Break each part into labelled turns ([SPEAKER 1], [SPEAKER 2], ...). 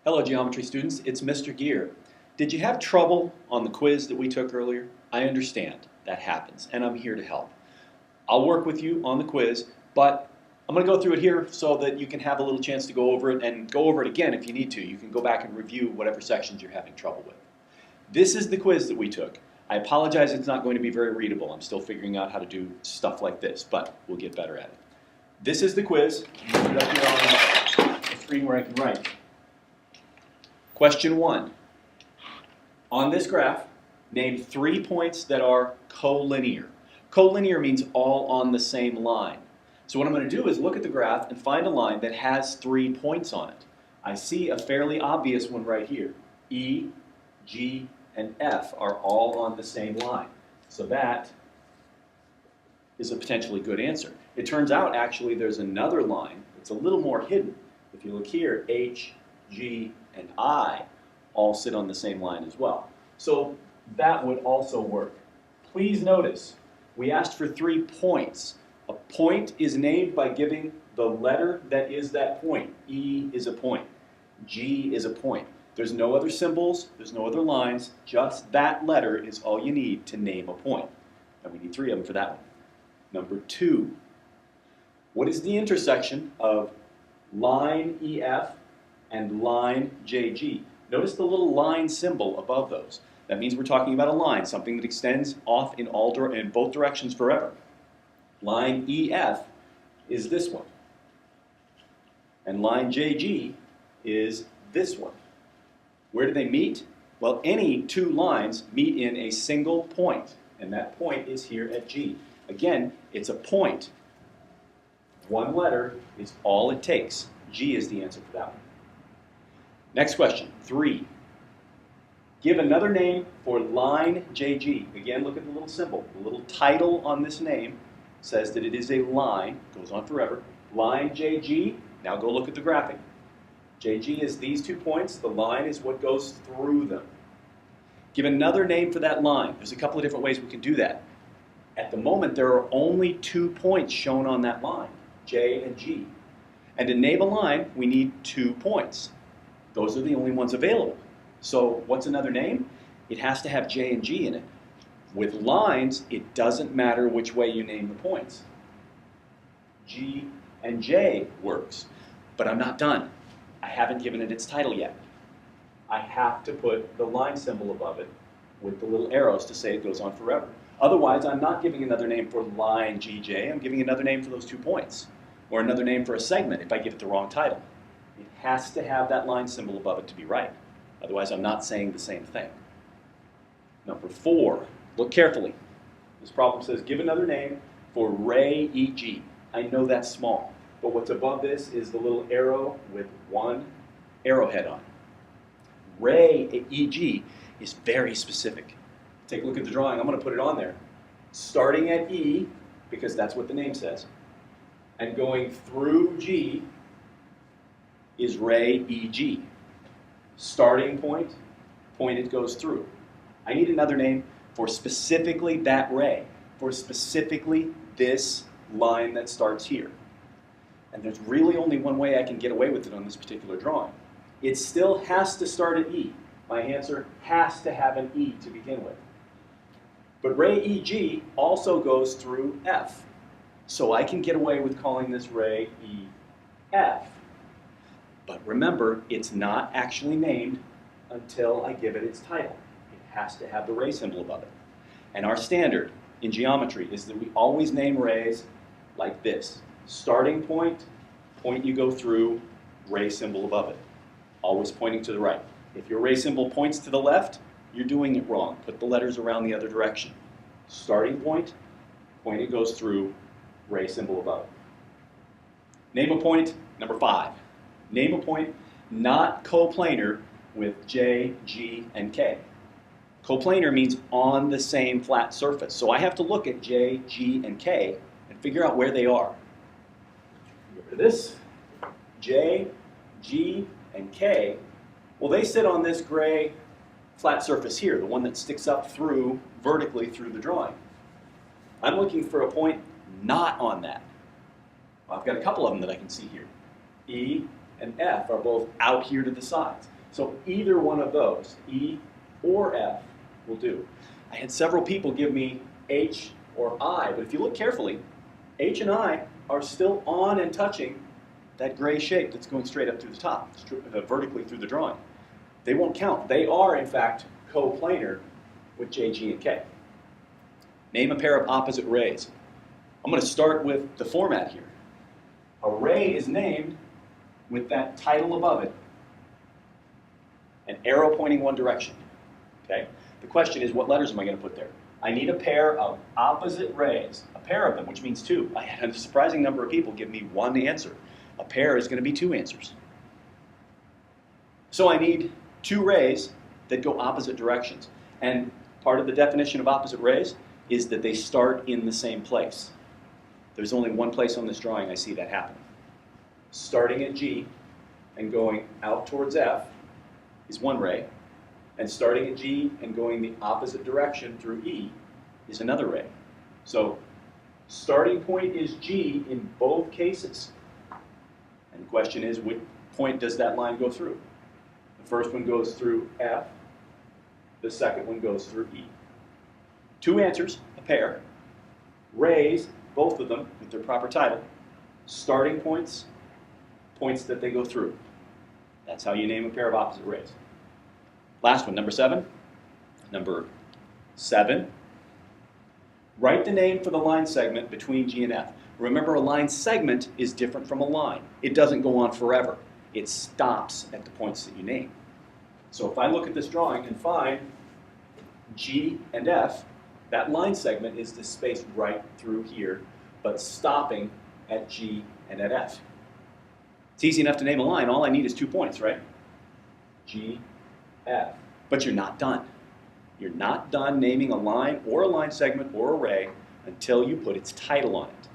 [SPEAKER 1] Hello geometry students, it's Mr. Gier. Did you have trouble on the quiz that we took earlier? I understand, that happens, and I'm here to help. I'll work with you on the quiz, but I'm going to go through it here so that you can have a little chance to go over it and go over it again if you need to. You can go back and review whatever sections you're having trouble with. This is the quiz that we took. I apologize it's not going to be very readable. I'm still figuring out how to do stuff like this, but we'll get better at it. This is the quiz. I'm going to put it up here on the screen where I can write. Question 1. On this graph, name 3 points that are collinear. Collinear means all on the same line. So what I'm going to do is look at the graph and find a line that has 3 points on it. I see a fairly obvious one right here. E, G, and F are all on the same line. So that is a potentially good answer. It turns out actually there's another line that's a little more hidden. If you look here, H, G, and I all sit on the same line as well. So that would also work. Please notice, we asked for 3 points. A point is named by giving the letter that is that point. E is a point. G is a point. There's no other symbols, there's no other lines, just that letter is all you need to name a point. And we need 3 of them for that one. Number 2, what is the intersection of line EF and line JG? Notice the little line symbol above those. That means we're talking about a line, something that extends off in both directions forever. Line EF is this one. And line JG is this one. Where do they meet? Well, any 2 lines meet in a single point, and that point is here at G. Again, it's a point. 1 letter is all it takes. G is the answer for that one. Next question, 3. Give another name for line JG. Again, look at the little symbol. The little title on this name says that it is a line, goes on forever. Line JG, now go look at the graphic. JG is these 2 points. The line is what goes through them. Give another name for that line. There's a couple of different ways we can do that. At the moment, there are only 2 points shown on that line, J and G. And to name a line, we need 2 points. Those are the only ones available. So what's another name? It has to have J and G in it. With lines, it doesn't matter which way you name the points. G and J works. But I'm not done. I haven't given it its title yet. I have to put the line symbol above it with the little arrows to say it goes on forever. Otherwise, I'm not giving another name for line GJ. I'm giving another name for those 2 points. Or another name for a segment if I give it the wrong title. It has to have that line symbol above it to be right. Otherwise, I'm not saying the same thing. Number 4, look carefully. This problem says, give another name for ray EG. I know that's small, but what's above this is the little arrow with 1 arrowhead on it. Ray EG is very specific. Take a look at the drawing. I'm going to put it on there. Starting at E, because that's what the name says, and going through G is ray EG. Starting point, point it goes through. I need another name for specifically that ray, for specifically this line that starts here. And there's really only one way I can get away with it on this particular drawing. It still has to start at E. My answer has to have an E to begin with. But ray EG also goes through F. So I can get away with calling this ray EF. But remember, it's not actually named until I give it its title. It has to have the ray symbol above it. And our standard in geometry is that we always name rays like this. Starting point, point you go through, ray symbol above it. Always pointing to the right. If your ray symbol points to the left, you're doing it wrong. Put the letters around the other direction. Starting point, point it goes through, ray symbol above it. Name a point, number 5. Name a point not coplanar with J, G, and K. Coplanar means on the same flat surface. So I have to look at J, G, and K and figure out where they are. Get rid of this. J, G, and K, well, they sit on this gray flat surface here, the one that sticks up through, vertically through the drawing. I'm looking for a point not on that. Well, I've got a couple of them that I can see here. E and F are both out here to the sides. So either one of those, E or F, will do. I had several people give me H or I, but if you look carefully, H and I are still on and touching that gray shape that's going straight up through the top, vertically through the drawing. They won't count. They are, in fact, coplanar with J, G, and K. Name a pair of opposite rays. I'm going to start with the format here. A ray is named with that title above it, an arrow pointing one direction. Okay? The question is, what letters am I going to put there? I need a pair of opposite rays, a pair of them, which means two. I had a surprising number of people give me one answer. A pair is going to be two answers. So I need two rays that go opposite directions. And part of the definition of opposite rays is that they start in the same place. There's only one place on this drawing I see that happen. Starting at G and going out towards F is one ray, and starting at G and going the opposite direction through E is another ray. So starting point is G in both cases. And the question is, which point does that line go through? The first one goes through F, the second one goes through E. Two answers, a pair. Rays, both of them with their proper title. Starting points, points that they go through. That's how you name a pair of opposite rays. Last one, number 7. Number 7. Write the name for the line segment between G and F. Remember, a line segment is different from a line. It doesn't go on forever. It stops at the points that you name. So if I look at this drawing and find G and F, that line segment is this space right through here, but stopping at G and at F. It's easy enough to name a line. All I need is 2 points, right? G, F. But you're not done. You're not done naming a line or a line segment or a ray until you put its title on it.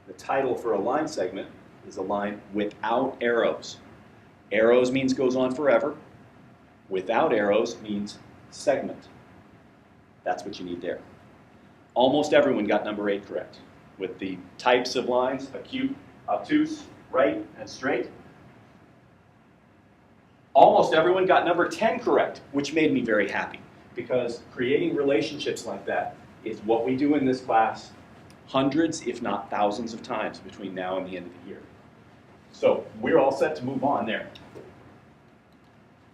[SPEAKER 1] The title for a line segment is a line without arrows. Arrows means goes on forever. Without arrows means segment. That's what you need there. Almost everyone got number 8 correct. With the types of lines, acute, obtuse, right, and straight. Almost everyone got number 10 correct, which made me very happy, because creating relationships like that is what we do in this class hundreds, if not thousands of times between now and the end of the year. So we're all set to move on there.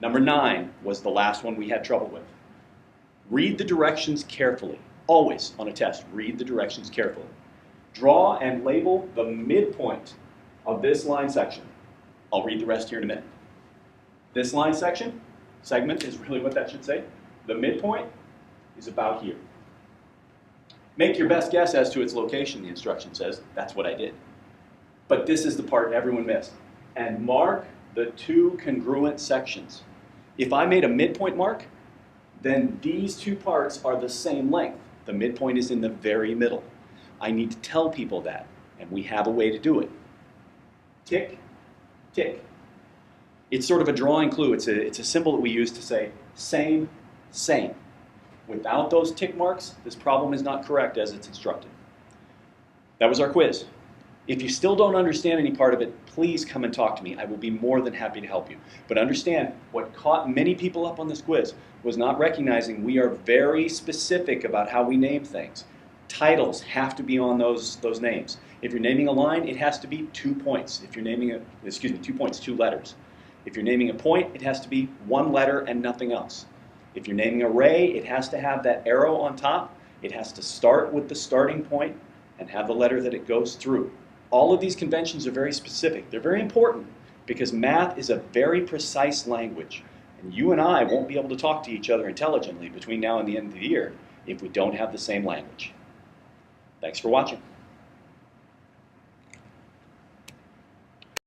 [SPEAKER 1] Number 9 was the last one we had trouble with. Read the directions carefully. Always on a test, read the directions carefully. Draw and label the midpoint of this line section. I'll read the rest here in a minute. This line section, segment is really what that should say. The midpoint is about here. Make your best guess as to its location, the instruction says. That's what I did. But this is the part everyone missed. And mark the 2 congruent sections. If I made a midpoint mark, then these 2 parts are the same length. The midpoint is in the very middle. I need to tell people that, and we have a way to do it. Tick, tick. It's sort of a drawing clue. It's a symbol that we use to say same, same. Without those tick marks, this problem is not correct as it's instructed. That was our quiz. If you still don't understand any part of it, please come and talk to me. I will be more than happy to help you. But understand, what caught many people up on this quiz was not recognizing we are very specific about how we name things. Titles have to be on those names. If you're naming a line, it has to be 2 points. If you're naming 2 points, 2 letters. If you're naming a point, it has to be 1 letter and nothing else. If you're naming a ray, it has to have that arrow on top. It has to start with the starting point and have the letter that it goes through. All of these conventions are very specific. They're very important because math is a very precise language. And you and I won't be able to talk to each other intelligently between now and the end of the year if we don't have the same language. Thanks for watching.